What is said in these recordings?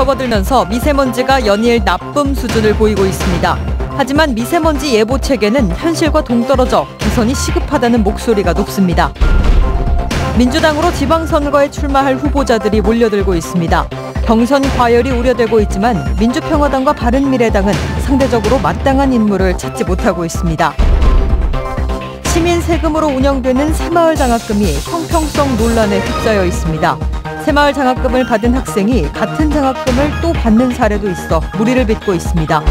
접어들면서 미세먼지가 연일 나쁨 수준을 보이고 있습니다. 하지만 미세먼지 예보 체계는 현실과 동떨어져 개선이 시급하다는 목소리가 높습니다. 민주당으로 지방선거에 출마할 후보자들이 몰려들고 있습니다. 경선 과열이 우려되고 있지만 민주평화당과 바른미래당은 상대적으로 마땅한 인물을 찾지 못하고 있습니다. 시민 세금으로 운영되는 새마을 장학금이 형평성 논란에 휩싸여 있습니다. 새마을 장학금을 받은 학생이 같은 장학금을 또 받는 사례도 있어 무리를 빚고 있습니다.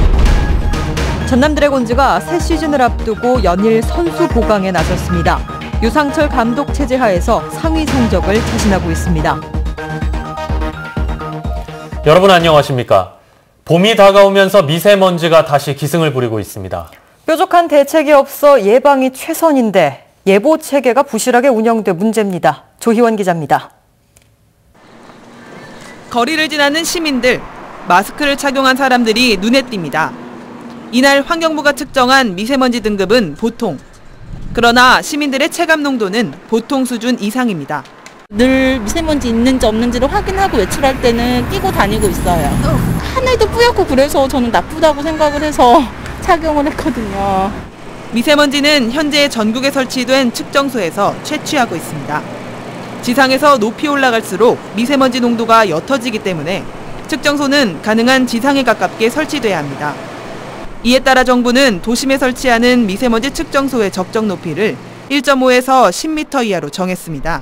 전남 드래곤즈가 새 시즌을 앞두고 연일 선수 보강에 나섰습니다. 유상철 감독 체제 하에서 상위 성적을 자신하고 있습니다. 여러분 안녕하십니까? 봄이 다가오면서 미세먼지가 다시 기승을 부리고 있습니다. 뾰족한 대책이 없어 예방이 최선인데 예보 체계가 부실하게 운영돼 문제입니다. 조희원 기자입니다. 거리를 지나는 시민들, 마스크를 착용한 사람들이 눈에 띕니다. 이날 환경부가 측정한 미세먼지 등급은 보통. 그러나 시민들의 체감 농도는 보통 수준 이상입니다. 늘 미세먼지 있는지 없는지를 확인하고 외출할 때는 끼고 다니고 있어요. 하늘도 뿌옇고 그래서 저는 나쁘다고 생각을 해서 착용을 했거든요. 미세먼지는 현재 전국에 설치된 측정소에서 채취하고 있습니다. 지상에서 높이 올라갈수록 미세먼지 농도가 옅어지기 때문에 측정소는 가능한 지상에 가깝게 설치돼야 합니다. 이에 따라 정부는 도심에 설치하는 미세먼지 측정소의 적정 높이를 1.5에서 10m 이하로 정했습니다.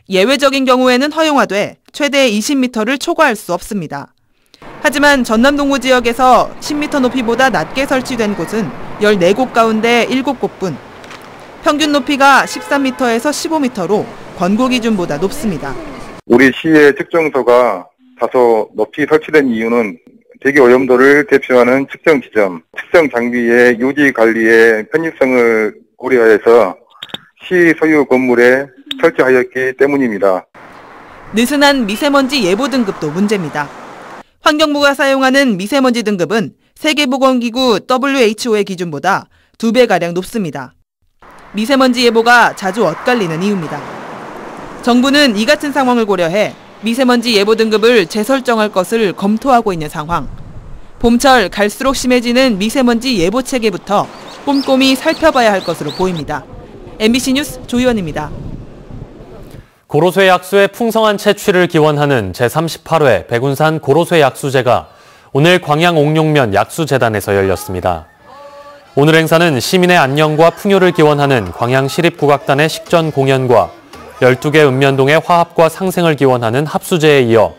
예외적인 경우에는 허용하되 최대 20m를 초과할 수 없습니다. 하지만 전남 동부 지역에서 10m 높이보다 낮게 설치된 곳은 14곳 가운데 7곳뿐. 평균 높이가 13m에서 15m로 권고 기준보다 높습니다. 우리 시의 측정소가 다소 높이 설치된 이유는 대기 오염도를 대표하는 측정 지점, 측정 장비의 유지 관리의 편의성을 고려해서 시 소유 건물에 설치하였기 때문입니다. 느슨한 미세먼지 예보 등급도 문제입니다. 환경부가 사용하는 미세먼지 등급은 세계보건기구 WHO의 기준보다 2배가량 높습니다. 미세먼지 예보가 자주 엇갈리는 이유입니다. 정부는 이 같은 상황을 고려해 미세먼지 예보 등급을 재설정할 것을 검토하고 있는 상황. 봄철 갈수록 심해지는 미세먼지 예보 체계부터 꼼꼼히 살펴봐야 할 것으로 보입니다. MBC 뉴스 조희원입니다. 고로쇠 약수의 풍성한 채취를 기원하는 제38회 백운산 고로쇠 약수제가 오늘 광양 옥룡면 약수재단에서 열렸습니다. 오늘 행사는 시민의 안녕과 풍요를 기원하는 광양시립국악단의 식전 공연과 12개 읍면동의 화합과 상생을 기원하는 합수제에 이어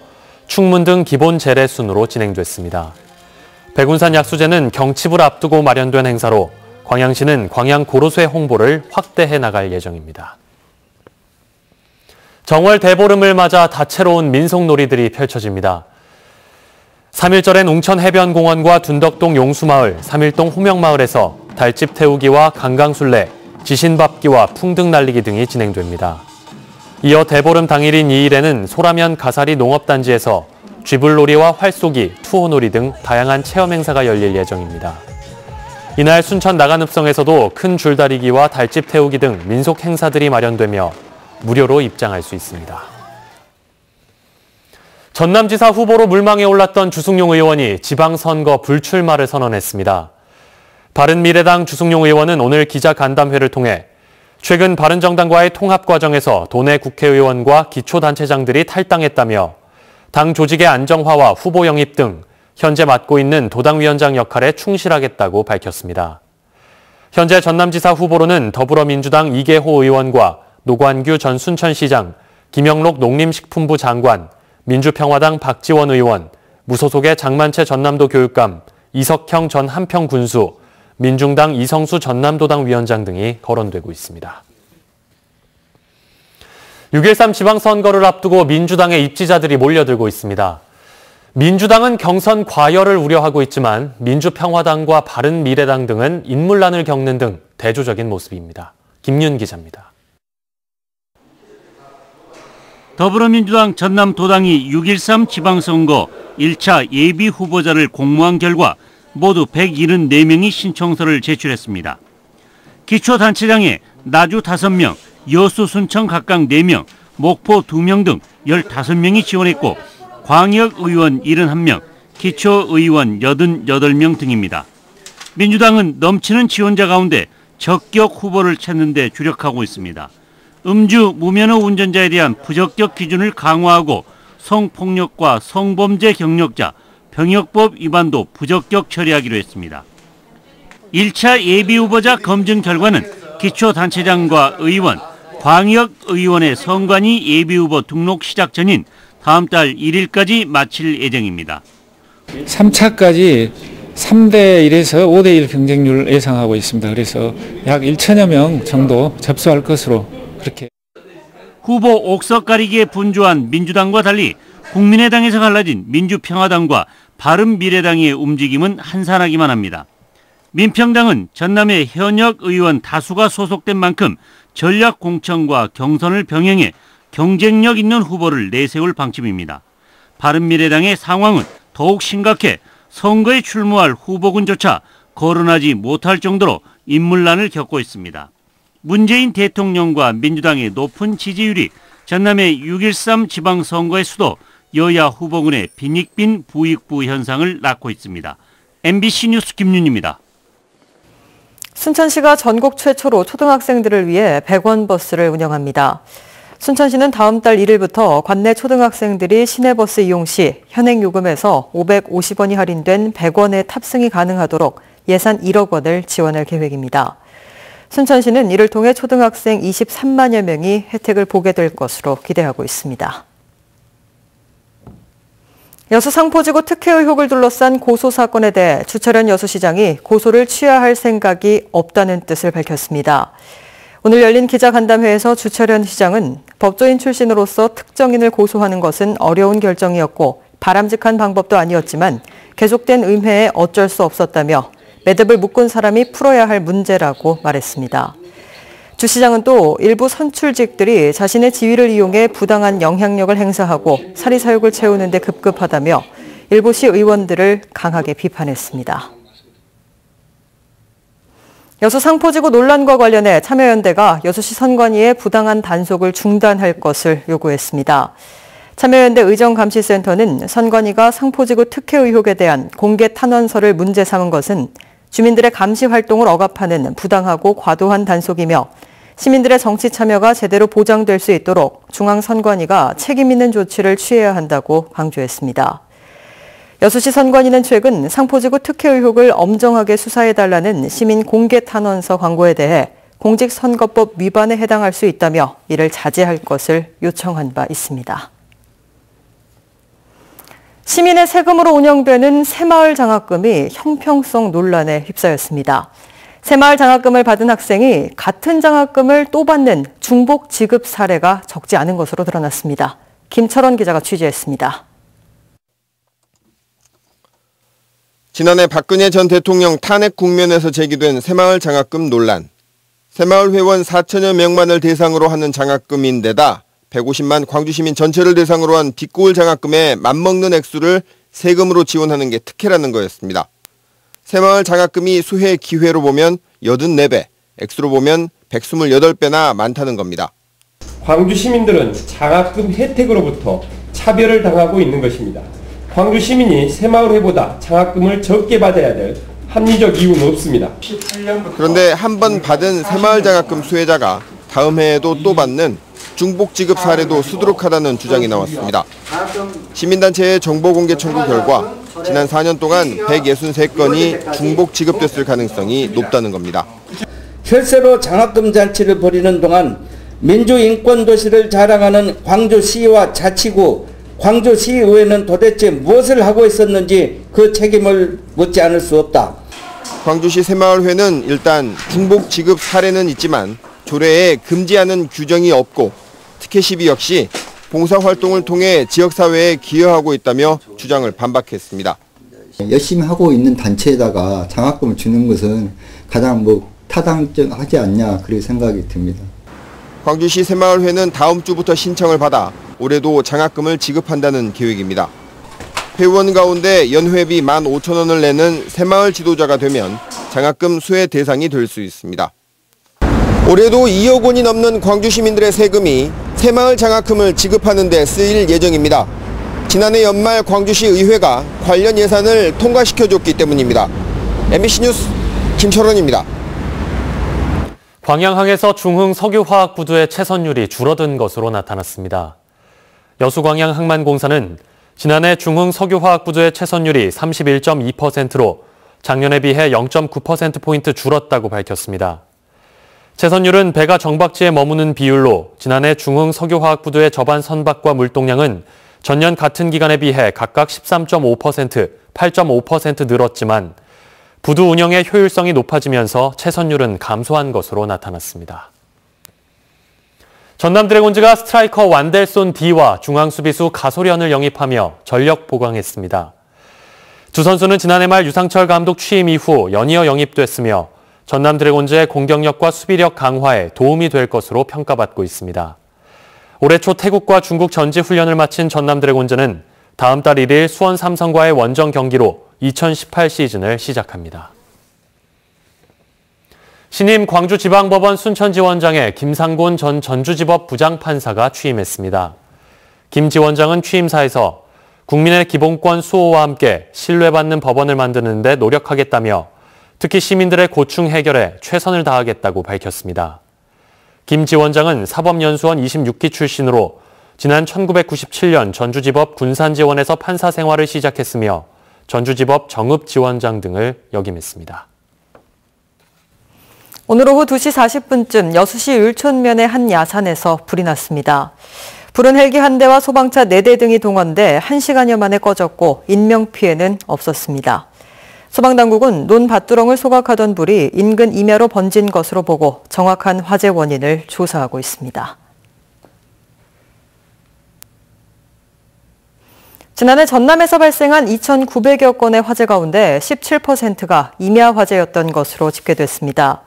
충문 등 기본 제례 순으로 진행됐습니다. 백운산 약수제는 경칩을 앞두고 마련된 행사로 광양시는 광양 고로쇠 홍보를 확대해 나갈 예정입니다. 정월 대보름을 맞아 다채로운 민속놀이들이 펼쳐집니다. 3일절엔 웅천해변공원과 둔덕동 용수마을, 3일동 호명마을에서 달집 태우기와 강강술래, 지신밟기와 풍등 날리기 등이 진행됩니다. 이어 대보름 당일인 2일에는 소라면 가사리 농업단지에서 쥐불놀이와 활쏘기, 투호놀이 등 다양한 체험 행사가 열릴 예정입니다. 이날 순천 나간읍성에서도 큰 줄다리기와 달집 태우기 등 민속 행사들이 마련되며 무료로 입장할 수 있습니다. 전남지사 후보로 물망에 올랐던 주승용 의원이 지방선거 불출마를 선언했습니다. 바른미래당 주승용 의원은 오늘 기자간담회를 통해 최근 바른정당과의 통합 과정에서 도내 국회의원과 기초단체장들이 탈당했다며 당 조직의 안정화와 후보 영입 등 현재 맡고 있는 도당위원장 역할에 충실하겠다고 밝혔습니다. 현재 전남지사 후보로는 더불어민주당 이계호 의원과 노관규 전 순천시장, 김영록 농림식품부 장관, 민주평화당 박지원 의원, 무소속의 장만채 전남도 교육감, 이석형 전 한평군수, 민중당 이성수 전남도당 위원장 등이 거론되고 있습니다. 6.13 지방선거를 앞두고 민주당의 입지자들이 몰려들고 있습니다. 민주당은 경선 과열을 우려하고 있지만 민주평화당과 바른미래당 등은 인물난을 겪는 등 대조적인 모습입니다. 김윤 기자입니다. 더불어민주당 전남도당이 6.13 지방선거 1차 예비 후보자를 공모한 결과 모두 174명이 신청서를 제출했습니다. 기초단체장에 나주 5명, 여수 순천 각각 4명, 목포 2명 등 15명이 지원했고 광역의원 71명, 기초의원 88명 등입니다. 민주당은 넘치는 지원자 가운데 적격 후보를 찾는 데 주력하고 있습니다. 음주, 무면허 운전자에 대한 부적격 기준을 강화하고 성폭력과 성범죄 경력자, 병역법 위반도 부적격 처리하기로 했습니다. 1차 예비후보자 검증 결과는 기초단체장과 의원, 광역의원의 선관위 예비후보 등록 시작 전인 다음 달 1일까지 마칠 예정입니다. 3차까지 3대 1에서 5대 1 경쟁률을 예상하고 있습니다. 그래서 약 1천여 명 정도 접수할 것으로 그렇게. 후보 옥석 가리기에 분주한 민주당과 달리 국민의당에서 갈라진 민주평화당과 바른미래당의 움직임은 한산하기만 합니다. 민평당은 전남의 현역 의원 다수가 소속된 만큼 전략 공천과 경선을 병행해 경쟁력 있는 후보를 내세울 방침입니다. 바른미래당의 상황은 더욱 심각해 선거에 출마할 후보군조차 거론하지 못할 정도로 인물난을 겪고 있습니다. 문재인 대통령과 민주당의 높은 지지율이 전남의 6.13 지방선거의 수도 여야 후보군의 빈익빈 부익부 현상을 낳고 있습니다. MBC 뉴스 김윤입니다. 순천시가 전국 최초로 초등학생들을 위해 100원 버스를 운영합니다. 순천시는 다음 달 1일부터 관내 초등학생들이 시내버스 이용 시 현행 요금에서 550원이 할인된 100원의 탑승이 가능하도록 예산 1억 원을 지원할 계획입니다. 순천시는 이를 통해 초등학생 23만여 명이 혜택을 보게 될 것으로 기대하고 있습니다. 여수 상포지구 특혜 의혹을 둘러싼 고소 사건에 대해 주철현 여수시장이 고소를 취하할 생각이 없다는 뜻을 밝혔습니다. 오늘 열린 기자간담회에서 주철현 시장은 법조인 출신으로서 특정인을 고소하는 것은 어려운 결정이었고 바람직한 방법도 아니었지만 계속된 음해에 어쩔 수 없었다며 매듭을 묶은 사람이 풀어야 할 문제라고 말했습니다. 주 시장은 또 일부 선출직들이 자신의 지위를 이용해 부당한 영향력을 행사하고 사리사욕을 채우는 데 급급하다며 일부 시 의원들을 강하게 비판했습니다. 여수 상포지구 논란과 관련해 참여연대가 여수시 선관위에 부당한 단속을 중단할 것을 요구했습니다. 참여연대 의정감시센터는 선관위가 상포지구 특혜 의혹에 대한 공개 탄원서를 문제 삼은 것은 주민들의 감시 활동을 억압하는 부당하고 과도한 단속이며 시민들의 정치 참여가 제대로 보장될 수 있도록 중앙선관위가 책임 있는 조치를 취해야 한다고 강조했습니다. 여수시 선관위는 최근 상포지구 특혜 의혹을 엄정하게 수사해달라는 시민 공개 탄원서 광고에 대해 공직선거법 위반에 해당할 수 있다며 이를 자제할 것을 요청한 바 있습니다. 시민의 세금으로 운영되는 새마을 장학금이 형평성 논란에 휩싸였습니다. 새마을 장학금을 받은 학생이 같은 장학금을 또 받는 중복 지급 사례가 적지 않은 것으로 드러났습니다. 김철원 기자가 취재했습니다. 지난해 박근혜 전 대통령 탄핵 국면에서 제기된 새마을 장학금 논란. 새마을 회원 4천여 명만을 대상으로 하는 장학금인데다 150만 광주시민 전체를 대상으로 한 뒷고을 장학금에 맞먹는 액수를 세금으로 지원하는 게 특혜라는 거였습니다. 새마을 장학금이 수혜 기회로 보면 84배, 액수로 보면 128배나 많다는 겁니다. 광주 시민들은 장학금 혜택으로부터 차별을 당하고 있는 것입니다. 광주 시민이 새마을회보다 장학금을 적게 받아야 될 합리적 이유는 없습니다. 그런데 한 번 받은 새마을 장학금 수혜자가 다음 해에도 또 받는 중복 지급 사례도 수두룩하다는 주장이 나왔습니다. 시민단체의 정보공개 청구 결과 지난 4년 동안 163건이 중복 지급됐을 가능성이 높다는 겁니다. 혈세로 장학금 잔치를 벌이는 동안 민주인권도시를 자랑하는 광주시와 자치구, 광주시의회는 도대체 무엇을 하고 있었는지 그 책임을 묻지 않을 수 없다. 광주시 새마을회는 일단 중복 지급 사례는 있지만 조례에 금지하는 규정이 없고 특혜 시비 역시 봉사활동을 통해 지역사회에 기여하고 있다며 주장을 반박했습니다. 열심히 하고 있는 단체에다가 장학금을 주는 것은 가장 타당하지 않냐 그렇게 생각이 듭니다. 광주시 새마을회는 다음 주부터 신청을 받아 올해도 장학금을 지급한다는 계획입니다. 회원 가운데 연회비 15,000원을 내는 새마을 지도자가 되면 장학금 수혜 대상이 될 수 있습니다. 올해도 2억 원이 넘는 광주 시민들의 세금이 새마을 장학금을 지급하는 데 쓰일 예정입니다. 지난해 연말 광주시 의회가 관련 예산을 통과시켜줬기 때문입니다. MBC 뉴스 김철원입니다. 광양항에서 중흥 석유화학부두의 채선율이 줄어든 것으로 나타났습니다. 여수광양항만공사는 지난해 중흥 석유화학부두의 채선율이 31.2%로 작년에 비해 0.9%포인트 줄었다고 밝혔습니다. 채선율은 배가 정박지에 머무는 비율로 지난해 중흥 석유화학부두의 저반 선박과 물동량은 전년 같은 기간에 비해 각각 13.5%, 8.5% 늘었지만 부두 운영의 효율성이 높아지면서 채선율은 감소한 것으로 나타났습니다. 전남 드래곤즈가 스트라이커 완델손 D와 중앙 수비수 가소련을 영입하며 전력 보강했습니다. 두 선수는 지난해 말 유상철 감독 취임 이후 연이어 영입됐으며 전남 드래곤즈의 공격력과 수비력 강화에 도움이 될 것으로 평가받고 있습니다. 올해 초 태국과 중국 전지 훈련을 마친 전남 드래곤즈는 다음 달 1일 수원 삼성과의 원정 경기로 2018 시즌을 시작합니다. 신임 광주지방법원 순천지원장에 김상곤 전 전주지법 부장판사가 취임했습니다. 김 지원장은 취임사에서 국민의 기본권 수호와 함께 신뢰받는 법원을 만드는 데 노력하겠다며 특히 시민들의 고충 해결에 최선을 다하겠다고 밝혔습니다. 김 지원장은 사법연수원 26기 출신으로 지난 1997년 전주지법 군산지원에서 판사 생활을 시작했으며 전주지법 정읍지원장 등을 역임했습니다. 오늘 오후 2시 40분쯤 여수시 율촌면의 한 야산에서 불이 났습니다. 불은 헬기 한 대와 소방차 4대 등이 동원돼 1시간여 만에 꺼졌고 인명피해는 없었습니다. 소방당국은 논 밭두렁을 소각하던 불이 인근 임야로 번진 것으로 보고 정확한 화재 원인을 조사하고 있습니다. 지난해 전남에서 발생한 2,900여 건의 화재 가운데 17%가 임야 화재였던 것으로 집계됐습니다.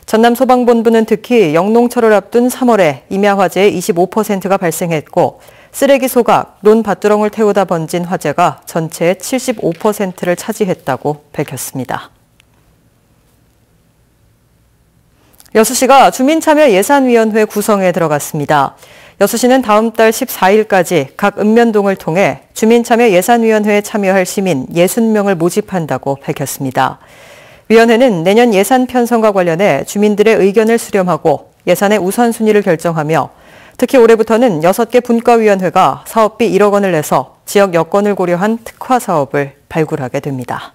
전남 소방본부는 특히 영농철을 앞둔 3월에 임야 화재의 25%가 발생했고 쓰레기 소각, 논 밭두렁을 태우다 번진 화재가 전체의 75%를 차지했다고 밝혔습니다. 여수시가 주민참여예산위원회 구성에 들어갔습니다. 여수시는 다음 달 14일까지 각 읍면동을 통해 주민참여예산위원회에 참여할 시민 60명을 모집한다고 밝혔습니다. 위원회는 내년 예산 편성과 관련해 주민들의 의견을 수렴하고 예산의 우선순위를 결정하며 특히 올해부터는 6개 분과위원회가 사업비 1억 원을 내서 지역 여건을 고려한 특화 사업을 발굴하게 됩니다.